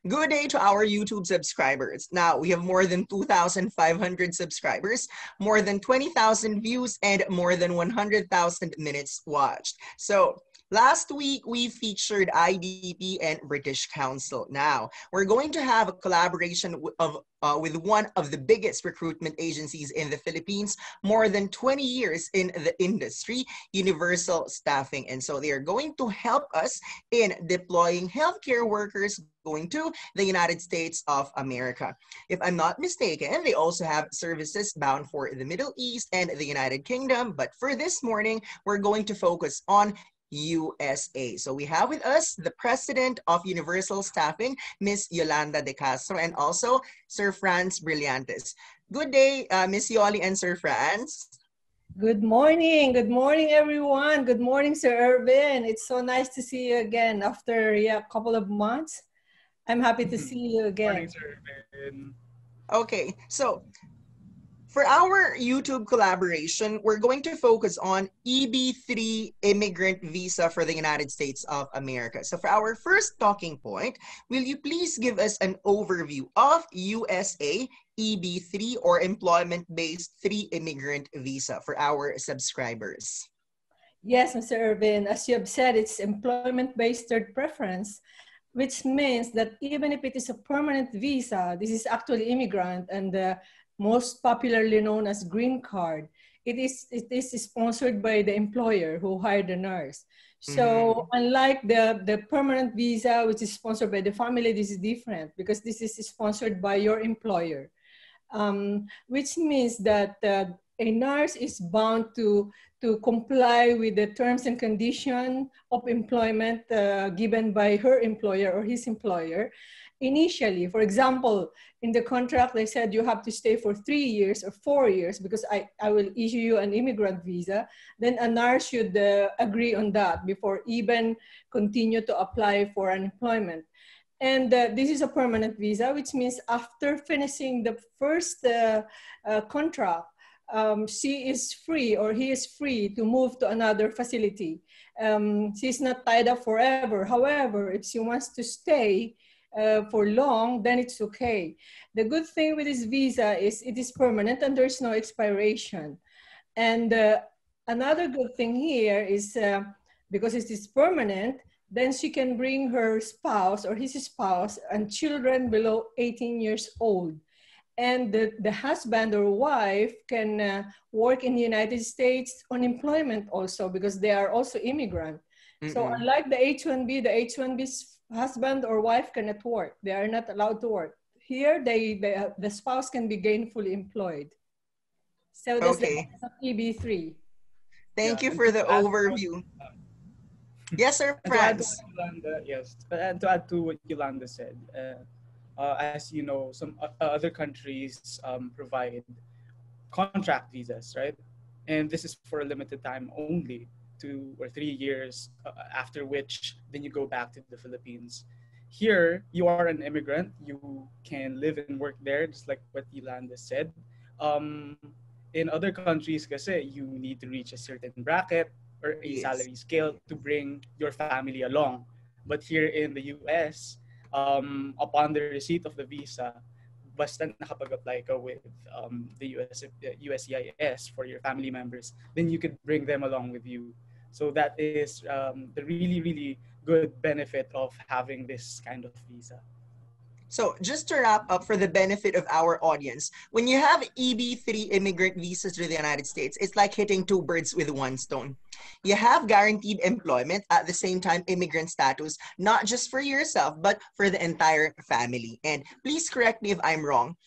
Good day to our YouTube subscribers. Now, we have more than 2,500 subscribers, more than 20,000 views, and more than 100,000 minutes watched. So, last week, we featured IDP and British Council. Now, we're going to have a collaboration with one of the biggest recruitment agencies in the Philippines, more than 20 years in the industry, Universal Staffing. And so they are going to help us in deploying healthcare workers going to the United States of America. If I'm not mistaken, they also have services bound for the Middle East and the United Kingdom. But for this morning, we're going to focus on USA. So we have with us the president of Universal Staffing, Ms. Yolanda De Castro, and also Sir Franz Brillantes. Good day, Ms. Yoli and Sir Franz. Good morning. Good morning, everyone. Good morning, Sir Irvin. It's so nice to see you again after a couple of months. I'm happy to see you again. Morning, Sir Irvin. Okay, so for our YouTube collaboration, we're going to focus on EB3 immigrant visa for the United States of America. So for our first talking point, will you please give us an overview of USA EB3 or employment-based 3 immigrant visa for our subscribers? Yes, Mr. Irvin, as you have said, it's employment-based third preference, which means that even if it is a permanent visa, this is actually immigrant and most popularly known as green card. It is sponsored by the employer who hired the nurse. So unlike the permanent visa, which is sponsored by the family, this is different because this is sponsored by your employer, which means that a nurse is bound to comply with the terms and conditions of employment given by her employer or his employer. Initially, for example, in the contract, they said you have to stay for 3 years or 4 years because I will issue you an immigrant visa. Then a nurse should agree on that before even continue to apply for unemployment. And this is a permanent visa, which means after finishing the first contract, she is free or he is free to move to another facility. She's not tied up forever. However, if she wants to stay for long, then it's okay. The good thing with this visa is it is permanent and there's no expiration. And another good thing here is because it is permanent, then she can bring her spouse or his spouse and children below 18 years old. And the husband or wife can work in the United States on employment also because they are also immigrant. So unlike the H-1B, the H-1B's husband or wife cannot work. They are not allowed to work. Here, the spouse can be gainfully employed. So that's the EB3. Thank you for the overview. Yes, Sir Franz. To add to what Yolanda said, as you know, some other countries provide contract visas, right? And this is for a limited time only, 2 or 3 years, after which then you go back to the Philippines. Here, you are an immigrant. You can live and work there, just like what Yolanda said. In other countries, kasi, you need to reach a certain bracket or a salary scale to bring your family along. But here in the US, upon the receipt of the visa, basta nakapag-apply ka with the USCIS for your family members, then you could bring them along with you. So that is the really, really good benefit of having this kind of visa. So just to wrap up for the benefit of our audience, when you have EB3 immigrant visas to the United States, it's like hitting 2 birds with 1 stone. You have guaranteed employment, at the same time immigrant status, not just for yourself, but for the entire family. And please correct me if I'm wrong.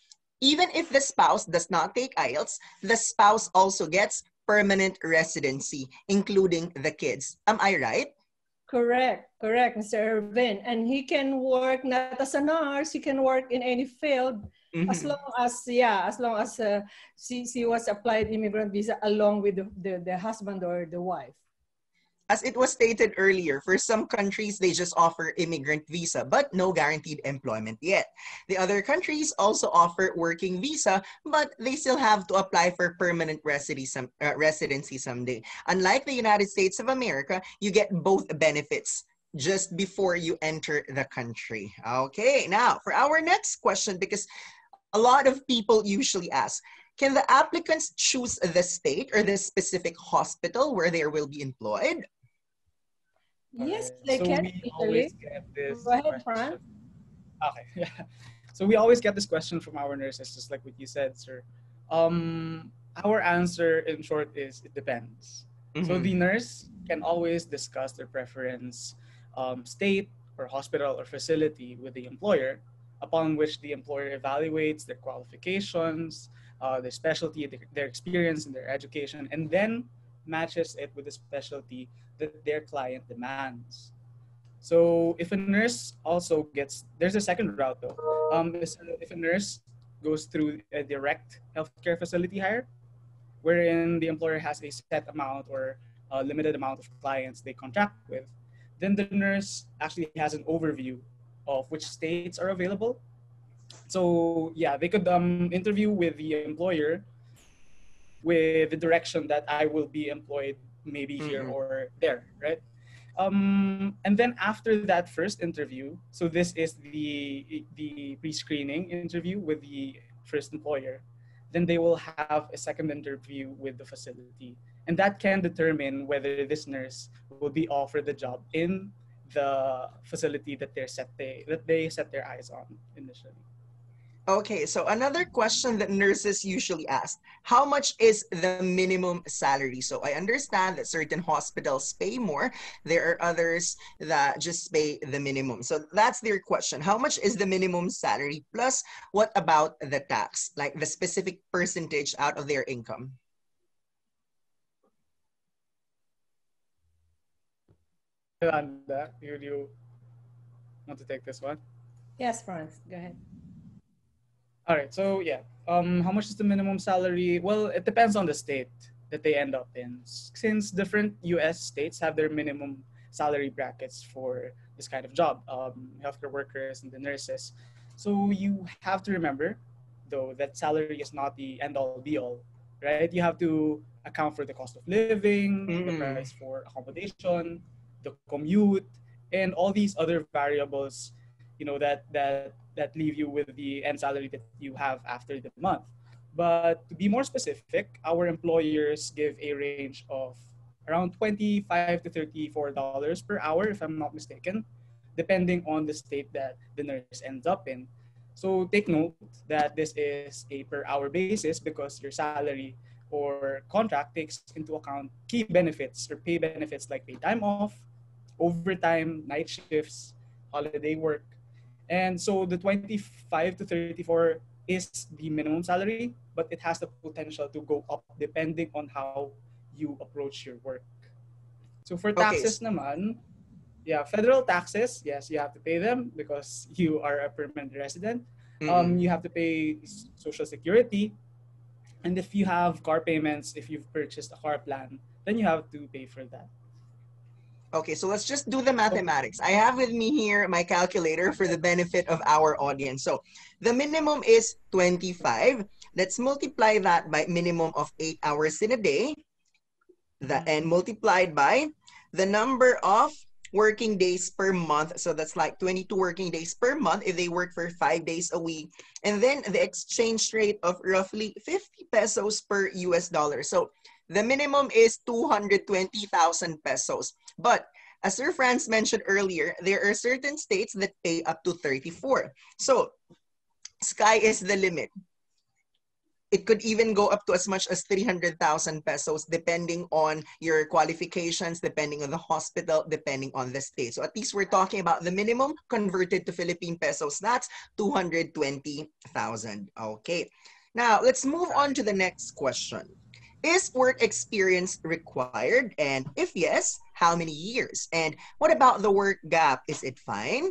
Even if the spouse does not take IELTS, the spouse also gets permanent residency, including the kids. Am I right? Correct, Mr. Irvin. And he can work not as a nurse, he can work in any field as long as she was applied immigrant visa along with the husband or the wife. As it was stated earlier, for some countries, they just offer immigrant visa, but no guaranteed employment yet. The other countries also offer working visa, but they still have to apply for permanent residency someday. Unlike the United States of America, you get both benefits just before you enter the country. Okay, now for our next question, because a lot of people usually ask, can the applicants choose the state or the specific hospital where they will be employed? Yes, Alright, they so can we always usually. get this Go ahead, question. Franz. Okay, yeah. So we always get this question from our nurses, just like what you said, sir. Our answer, in short, is it depends. So Mhm. the nurse can always discuss their preference, state or hospital or facility with the employer, upon which the employer evaluates their qualifications, their specialty, their experience, and their education, and then matches it with the specialty that their client demands. So if a nurse also gets, there's a second route though. If a nurse goes through a direct healthcare facility hire, wherein the employer has a set amount or a limited amount of clients they contract with, then the nurse actually has an overview of which states are available. So yeah, they could interview with the employer with the direction that I will be employed maybe here Mhm. or there, right? And then after that first interview, so this is the pre-screening interview with the first employer, then they will have a second interview with the facility, and that can determine whether this nurse will be offered the job in the facility that they set their eyes on initially. Okay, so another question that nurses usually ask, how much is the minimum salary? So I understand that certain hospitals pay more. There are others that just pay the minimum. So that's their question. How much is the minimum salary? Plus, what about the tax, like the specific percentage out of their income? Yolanda, you want to take this one? Yes, Franz, go ahead. All right. So yeah, how much is the minimum salary? Well, it depends on the state that they end up in. Since different U.S. states have their minimum salary brackets for this kind of job, healthcare workers and the nurses. So you have to remember, though, that salary is not the end all be all, right? You have to account for the cost of living, the Mm-mm. price for accommodation, the commute, and all these other variables, that leave you with the end salary that you have after the month. But to be more specific, our employers give a range of around $25 to $34 per hour, if I'm not mistaken, depending on the state that the nurse ends up in. So take note that this is a per hour basis because your salary or contract takes into account key benefits or pay benefits like paid time off, overtime, night shifts, holiday work. And so the 25 to 34 is the minimum salary, but it has the potential to go up depending on how you approach your work. So for Okay. taxes naman, yeah, federal taxes, yes, you have to pay them because you are a permanent resident. Mm-mm. You have to pay social security. And if you have car payments, if you've purchased a car plan, then you have to pay for that. Okay, so let's just do the So, mathematics. I have with me here my calculator for the benefit of our audience. So the minimum is 25. Let's multiply that by minimum of 8 hours in a day, and multiplied by the number of working days per month. So that's like 22 working days per month if they work for 5 days a week. And then the exchange rate of roughly 50 pesos per US dollar. So the minimum is 220,000 pesos. But as Sir Franz mentioned earlier, there are certain states that pay up to 34. So sky is the limit. It could even go up to as much as 300,000 pesos depending on your qualifications, depending on the hospital, depending on the state. So at least we're talking about the minimum converted to Philippine pesos. That's 220,000. Okay. Now let's move on to the next question. Is work experience required? And if yes, how many years? And what about the work gap? Is it fine?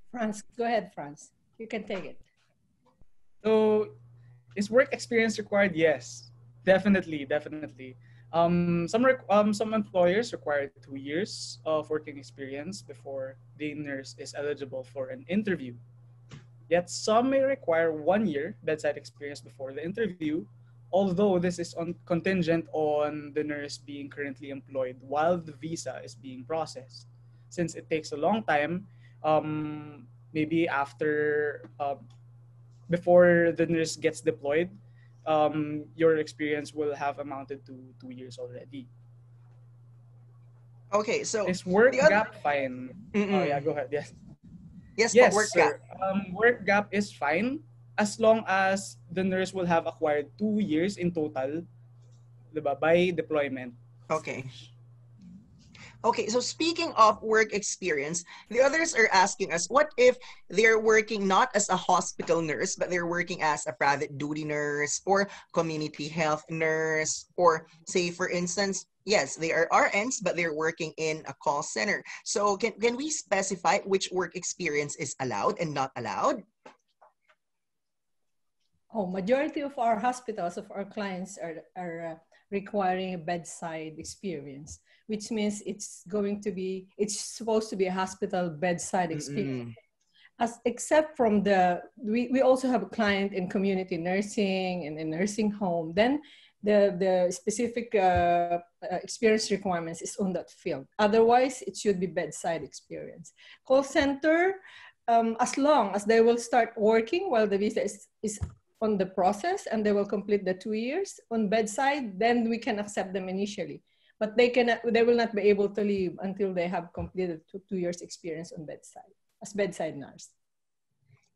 Franz, go ahead, Franz. You can take it. so is work experience required? Yes, definitely. Some employers require 2 years of working experience before the nurse is eligible for an interview. Yet some may require 1 year bedside experience before the interview, although this is contingent on the nurse being currently employed while the visa is being processed. since it takes a long time, maybe after before the nurse gets deployed, your experience will have amounted to 2 years already. Okay, so Is work the other, gap fine? Oh yeah, mm-mm. go ahead. Yes. Yes, but Yes, work gap. sir. Work gap is fine as long as the nurse will have acquired 2 years in total, diba, by deployment Okay. stage. Okay, so speaking of work experience, the others are asking us, what if they're working not as a hospital nurse, but they're working as a private duty nurse or community health nurse, or say, for instance, yes, they are RNs, but they're working in a call center. So can we specify which work experience is allowed and not allowed? Oh, majority of our hospitals, of our clients are requiring a bedside experience, which means it's supposed to be a hospital bedside experience. Mm-mm. Except from we also have a client in community nursing and in nursing home. Then the specific experience requirements is on that field. Otherwise, it should be bedside experience. Call center, as long as they will start working while the visa is on the process and they will complete the 2 years on bedside, then we can accept them initially. But they will not be able to leave until they have completed 2 years experience on bedside, as bedside nurse.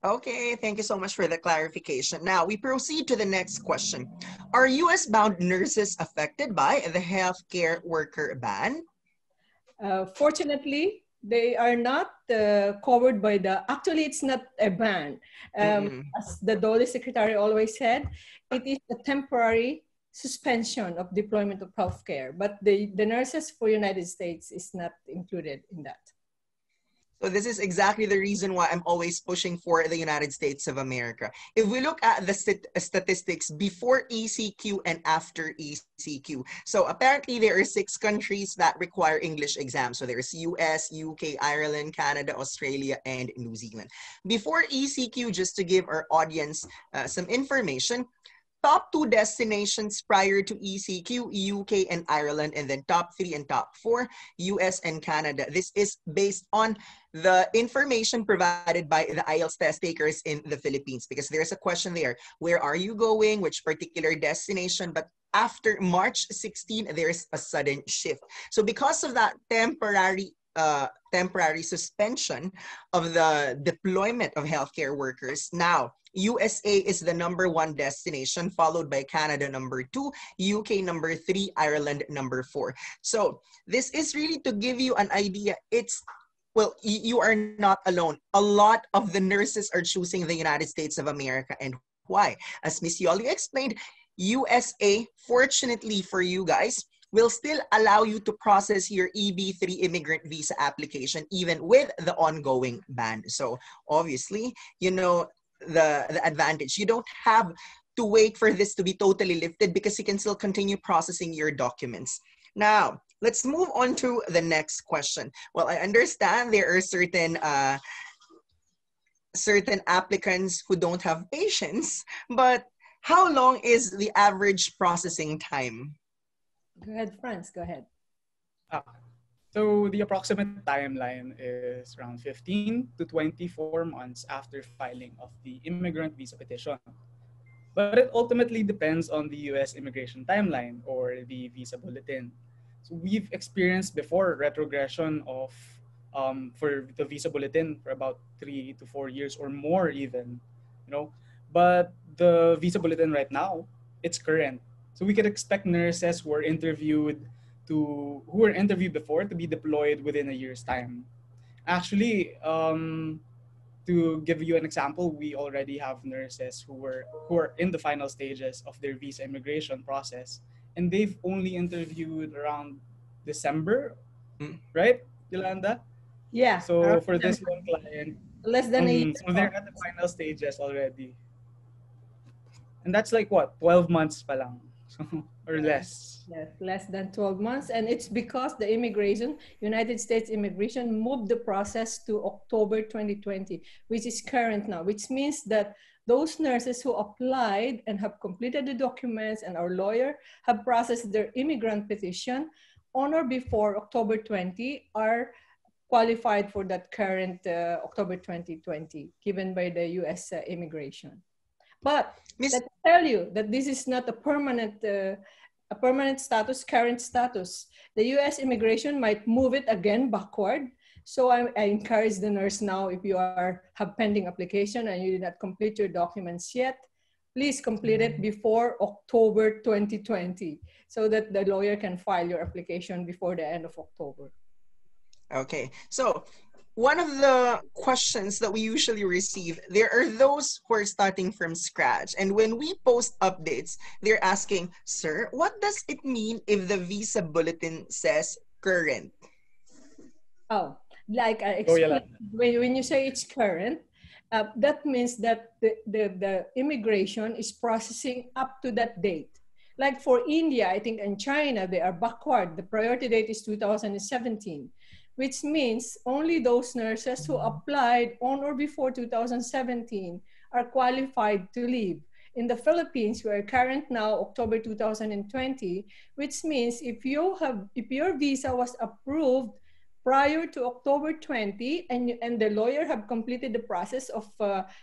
Okay, thank you so much for the clarification. Now we proceed to the next question. Are US-bound nurses affected by the healthcare worker ban? Fortunately, they are not covered by actually it's not a ban. As the DOLE secretary always said, it is a temporary suspension of deployment of healthcare, but the nurses for United States is not included in that. So this is exactly the reason why I'm always pushing for the United States of America. If we look at the statistics before ECQ and after ECQ, so apparently there are 6 countries that require English exams. So there's US, UK, Ireland, Canada, Australia, and New Zealand. Before ECQ, just to give our audience some information, top 2 destinations prior to ECQ, UK and Ireland, and then top 3 and top 4, US and Canada. This is based on the information provided by the IELTS test takers in the Philippines, because there's a question there. Where are you going? Which particular destination? But after March 16, there's a sudden shift. So because of that temporary suspension of the deployment of healthcare workers, now USA is the #1 destination, followed by Canada #2, UK #3, Ireland #4. So this is really to give you an idea. Well, you are not alone. A lot of the nurses are choosing the United States of America. And why? As Miss Yoli explained, USA, fortunately for you guys, will still allow you to process your EB3 immigrant visa application even with the ongoing ban. So obviously, you know, the advantage. You don't have to wait for this to be totally lifted because you can still continue processing your documents. Now, let's move on to the next question. Well, I understand there are certain applicants who don't have patience, but how long is the average processing time? Go ahead, Franz, go ahead. So the approximate timeline is around 15 to 24 months after filing of the immigrant visa petition. But it ultimately depends on the US immigration timeline or the visa bulletin. So we've experienced before retrogression of for the visa bulletin for about 3 to 4 years or more even, you know. But the visa bulletin right now, it's current. So we could expect nurses who were interviewed before to be deployed within a year's time. Actually, to give you an example, we already have nurses who are in the final stages of their visa immigration process, and they've only interviewed around December, right, Yolanda? Yeah. So for this one client, less than a year. so they're at the final stages already, and that's like what 12 months pa lang, or less. Yes, less than 12 months. And it's because the United States immigration moved the process to October 2020, which is current now, which means that those nurses who applied and have completed the documents and our lawyer have processed their immigrant petition on or before October 20 are qualified for that current October 2020 given by the US immigration. But let me tell you that this is not a permanent status, current status. The US immigration might move it again backward. So I encourage the nurse now, if you have pending application and you did not complete your documents yet, please complete it before October 2020 so that the lawyer can file your application before the end of October. Okay, so one of the questions that we usually receive, there are those who are starting from scratch. And when we post updates, they're asking, sir, what does it mean if the visa bulletin says current? Oh, like I explained, when you say it's current, that means that the immigration is processing up to that date. Like for India, I think, and China, they are backward. The priority date is 2017, which means only those nurses who applied on or before 2017 are qualified to leave. In the Philippines, we are current now, October 2020, which means if your visa was approved prior to October 20 and the lawyer have completed the process of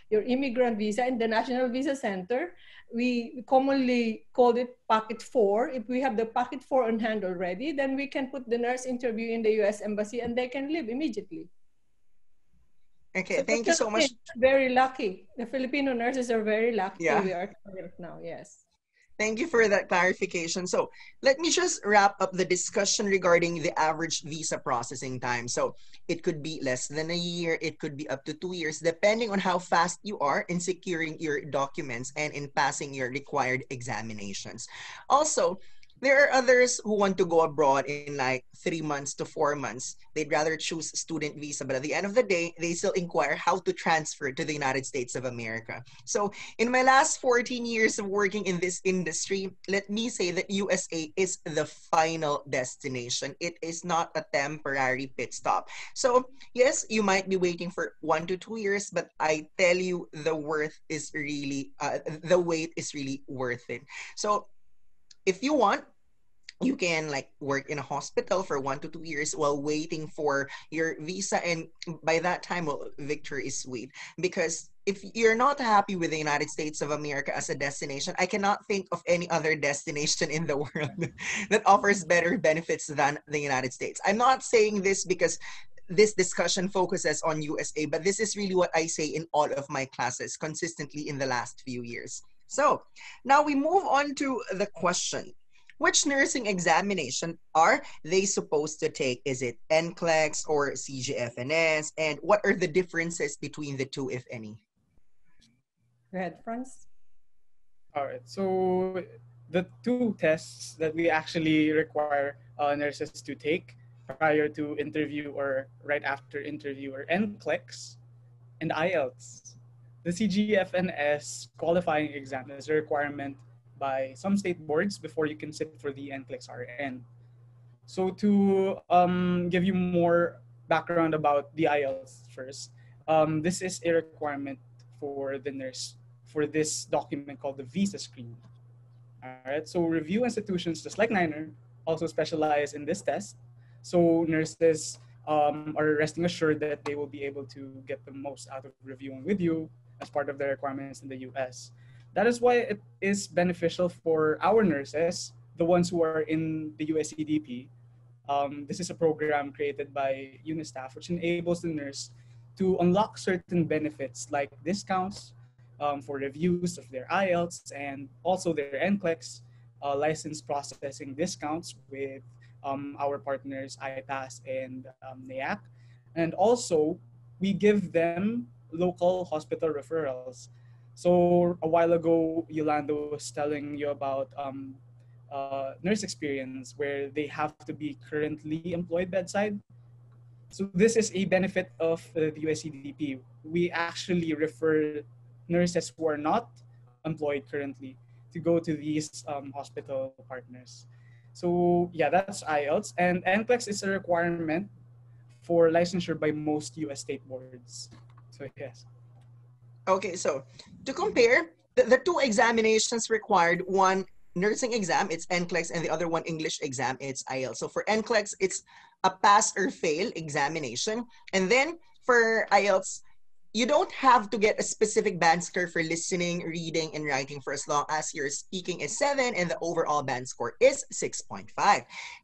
your immigrant visa in the National Visa Center, we commonly call it packet 4. If we have the packet 4 on hand already, then we can put the nurse interview in the US Embassy and they can leave immediately. Okay, so thank you so much. Very lucky. The Filipino nurses are very lucky. Yeah. We are now, yes. Thank you for that clarification. So let me just wrap up the discussion regarding the average visa processing time. So it could be less than a year, it could be up to 2 years, depending on how fast you are in securing your documents and in passing your required examinations. Also, there are others who want to go abroad in like 3 months to 4 months. They'd rather choose student visa, but at the end of the day, they still inquire how to transfer to the United States of America. So in my last 14 years of working in this industry, let me say that USA is the final destination. It is not a temporary pit stop. So yes, you might be waiting for 1 to 2 years, but I tell you the wait is really worth it. So if you want, you can like work in a hospital for 1 to 2 years while waiting for your visa. And by that time, well, victory is sweet. Because if you're not happy with the United States of America as a destination, I cannot think of any other destination in the world that offers better benefits than the United States. I'm not saying this because this discussion focuses on USA, but this is really what I say in all of my classes consistently in the last few years. So now we move on to the question. Which nursing examination are they supposed to take? Is it NCLEX or CGFNS? And what are the differences between the two, if any? Go ahead, Franz. All right. So the two tests that we actually require nurses to take prior to interview or right after interview are NCLEX and IELTS. The CGFNS qualifying exam is a requirement by some state boards before you can sit for the NCLEX RN. So to give you more background about the IELTS first, this is a requirement for the nurse for this document called the visa screen. All right, so review institutions just like Niner also specialize in this test. So nurses are resting assured that they will be able to get the most out of reviewing with you as part of the requirements in the US. That is why it is beneficial for our nurses, the ones who are in the USCDP. This is a program created by UNISTAF, which enables the nurse to unlock certain benefits like discounts for reviews of their IELTS and also their NCLEX license processing discounts with our partners IPAS and NAAC. And also, we give them local hospital referrals. So a while ago, Yolanda was telling you about nurse experience where they have to be currently employed bedside. So this is a benefit of the USCDP. We actually refer nurses who are not employed currently to go to these hospital partners. So yeah, that's IELTS. And NCLEX is a requirement for licensure by most US state boards. So yes. Okay, so to compare, the two examinations required, one nursing exam, it's NCLEX, and the other one English exam, it's IELTS. So for NCLEX, it's a pass or fail examination. And then for IELTS, you don't have to get a specific band score for listening, reading, and writing for as long as your speaking is 7 and the overall band score is 6.5.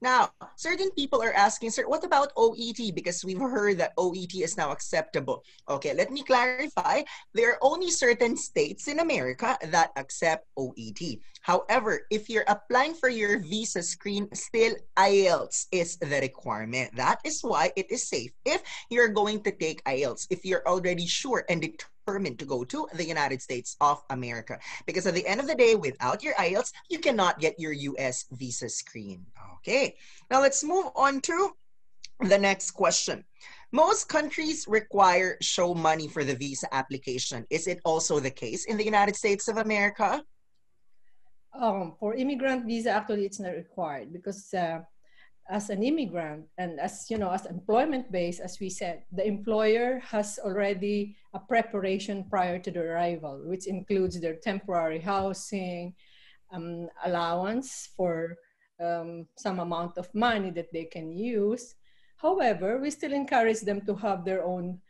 Now, certain people are asking, sir, what about OET? Because we've heard that OET is now acceptable. Okay, let me clarify. There are only certain states in America that accept OET. However, if you're applying for your visa screen, still IELTS is the requirement. That is why it is safe if you're going to take IELTS, if you're already sure and determined to go to the United States of America. Because at the end of the day, without your IELTS, you cannot get your US visa screen. Okay, now let's move on to the next question. Most countries require show money for the visa application. Is it also the case in the United States of America? For immigrant visa, actually, it's not required because as an immigrant and as you know, as employment based, as we said, the employer has already a preparation prior to the arrival, which includes their temporary housing, allowance for some amount of money that they can use. However, we still encourage them to have their own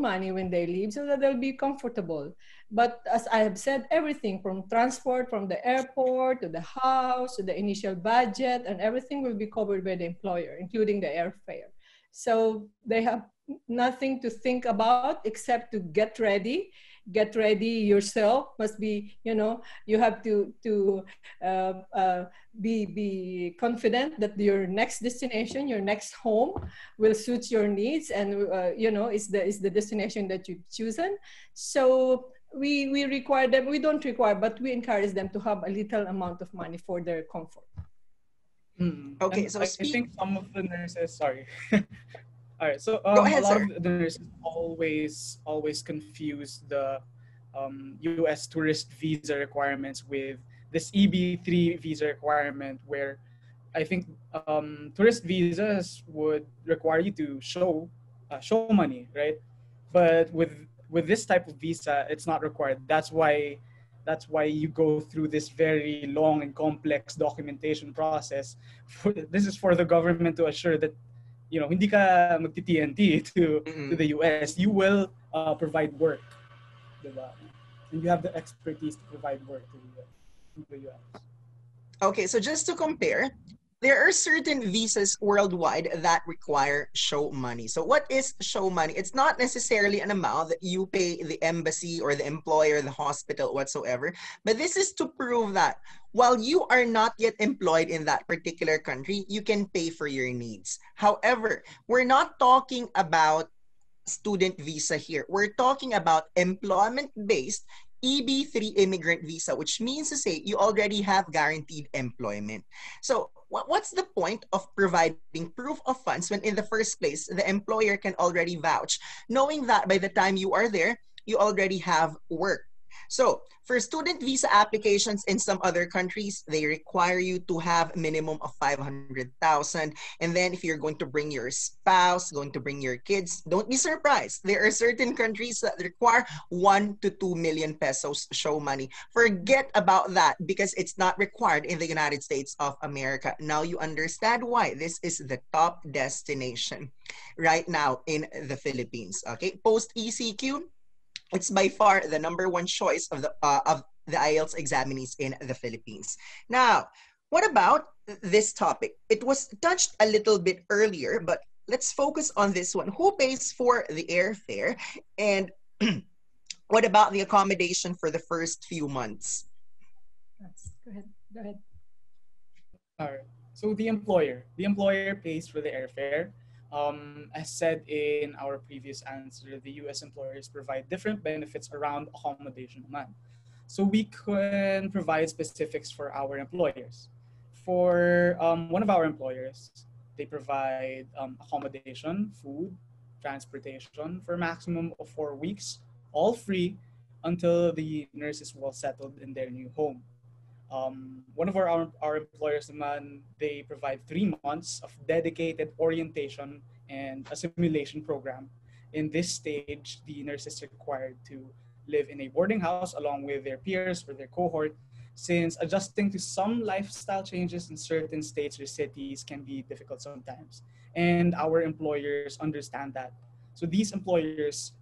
money when they leave so that they'll be comfortable. But as I have said, everything from transport, from the airport to the house to the initial budget, and everything will be covered by the employer, including the airfare. So they have nothing to think about except to get ready. Get ready yourself. Must be, you know, you have to be confident that your next destination, your next home, will suit your needs, and you know, is the destination that you've chosen. So we require them. We don't require, but we encourage them to have a little amount of money for their comfort. Okay, And so I think some of the nurses, sorry. All right, so go ahead, a lot sir. of the nurses always confuse the U.S. tourist visa requirements with this EB3 visa requirement, where I think tourist visas would require you to show money, right? But with this type of visa, it's not required. That's why you go through this very long and complex documentation process. This is for the government to assure that, you know, hindi ka magti-TNT to the US. You will provide work, diba? And you have the expertise to provide work to the US. Okay, so just to compare, there are certain visas worldwide that require show money. So what is show money? It's not necessarily an amount that you pay the embassy or the employer, the hospital, whatsoever, but this is to prove that while you are not yet employed in that particular country, you can pay for your needs. However, we're not talking about student visa here. We're talking about employment-based EB3 immigrant visa, which means to say you already have guaranteed employment. So what's the point of providing proof of funds when in the first place, the employer can already vouch, knowing that by the time you are there, you already have work? So for student visa applications in some other countries, they require you to have minimum of 500,000. And then if you're going to bring your spouse, going to bring your kids, don't be surprised. There are certain countries that require 1 to 2 million pesos show money. Forget about that because it's not required in the United States of America. Now you understand why this is the top destination right now in the Philippines. Okay, post ECQ, it's by far the #1 choice of the IELTS examinees in the Philippines. Now, what about this topic? It was touched a little bit earlier, but let's focus on this one. Who pays for the airfare? And what about the accommodation for the first few months? Go ahead. Go ahead. All right. So the employer pays for the airfare. As said in our previous answer, the U.S. employers provide different benefits around accommodation naman. So we can provide specifics for our employers. For one of our employers, they provide accommodation, food, transportation for a maximum of 4 weeks, all free until the nurse is well settled in their new home. One of our employers naman, they provide 3 months of dedicated orientation and assimilation program. In this stage, the nurse is required to live in a boarding house along with their peers or their cohort since adjusting to some lifestyle changes in certain states or cities can be difficult sometimes. And our employers understand that. So these employers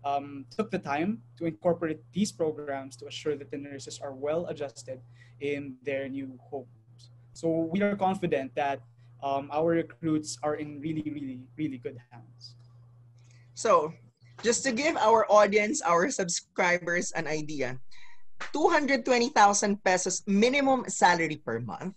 took the time to incorporate these programs to assure that the nurses are well adjusted in their new homes. So we are confident that our recruits are in really good hands. So just to give our audience, our subscribers an idea, 220,000 pesos minimum salary per month,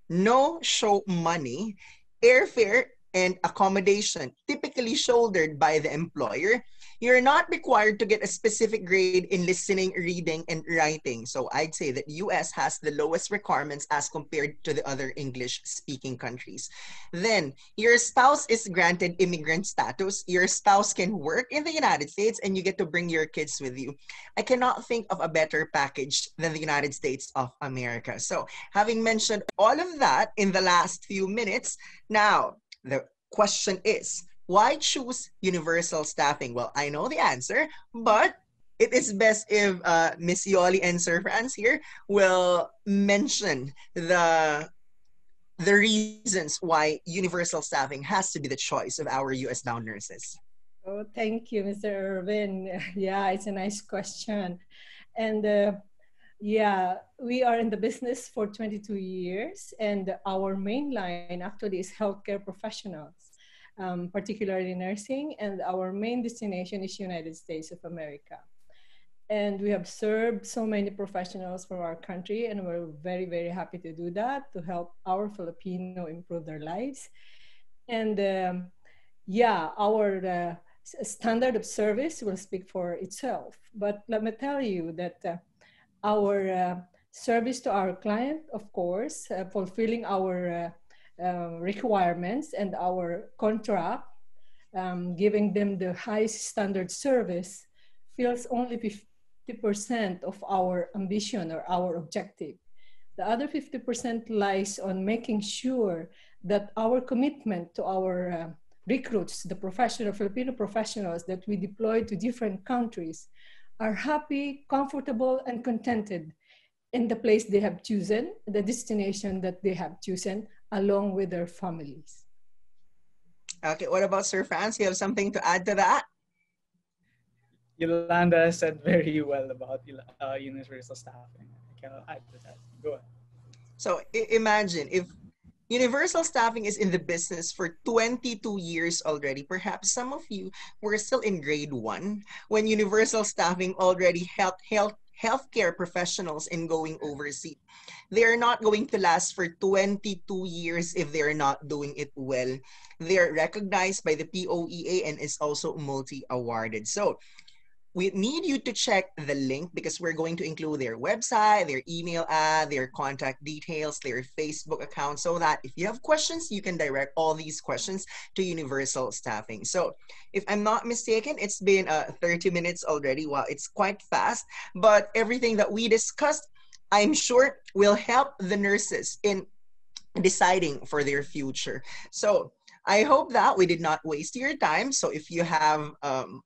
no show money, airfare and accommodation typically shouldered by the employer. You're not required to get a specific grade in listening, reading, and writing. So I'd say that US has the lowest requirements as compared to the other English-speaking countries. Then, your spouse is granted immigrant status. Your spouse can work in the United States and you get to bring your kids with you. I cannot think of a better package than the United States of America. So having mentioned all of that in the last few minutes, now the question is, why choose universal staffing? Well, I know the answer, but it is best if Miss Yoli and Sir Franz here will mention the reasons why universal staffing has to be the choice of our US bound nurses. Oh, thank you, Mr. Irvin. Yeah, it's a nice question. And yeah, we are in the business for 22 years, and our main line actually is healthcare professionals, particularly nursing, and our main destination is United States of America. And we have served so many professionals from our country, and we're very happy to do that, to help our Filipino improve their lives. And yeah, our standard of service will speak for itself. But let me tell you that our service to our client, of course, fulfilling our requirements and our contract, giving them the highest standard service, fills only 50% of our ambition or our objective. The other 50% lies on making sure that our commitment to our recruits, the Filipino professionals that we deploy to different countries, are happy, comfortable, and contented in the place they have chosen, the destination that they have chosen, along with their families. Okay, what about Sir Franz? You have something to add to that? Yolanda said very well about universal staffing. I cannot add to that. Go ahead. So imagine if universal staffing is in the business for 22 years already. Perhaps some of you were still in grade 1 when universal staffing already helped healthcare professionals in going overseas. They're not going to last for 22 years if they're not doing it well. They're recognized by the POEA and is also multi-awarded. So we need you to check the link because we're going to include their website, their email ad, their contact details, their Facebook account, so that if you have questions, you can direct all these questions to universal staffing. So if I'm not mistaken, it's been 30 minutes already. Wow, it's quite fast, but everything that we discussed, I'm sure will help the nurses in deciding for their future. So I hope that we did not waste your time. So if you have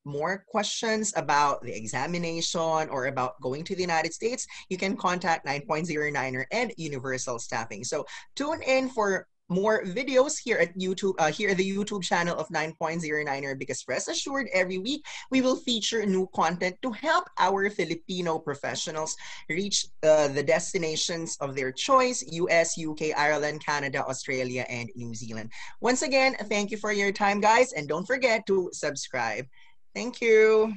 more questions about the examination or about going to the United States, you can contact 9.09er and Universal Staffing. So tune in for more videos here at YouTube, here at the YouTube channel of 9.09er, because rest assured, every week we will feature new content to help our Filipino professionals reach the destinations of their choice: US, UK, Ireland, Canada, Australia, and New Zealand. Once again, thank you for your time, guys, and don't forget to subscribe. Thank you.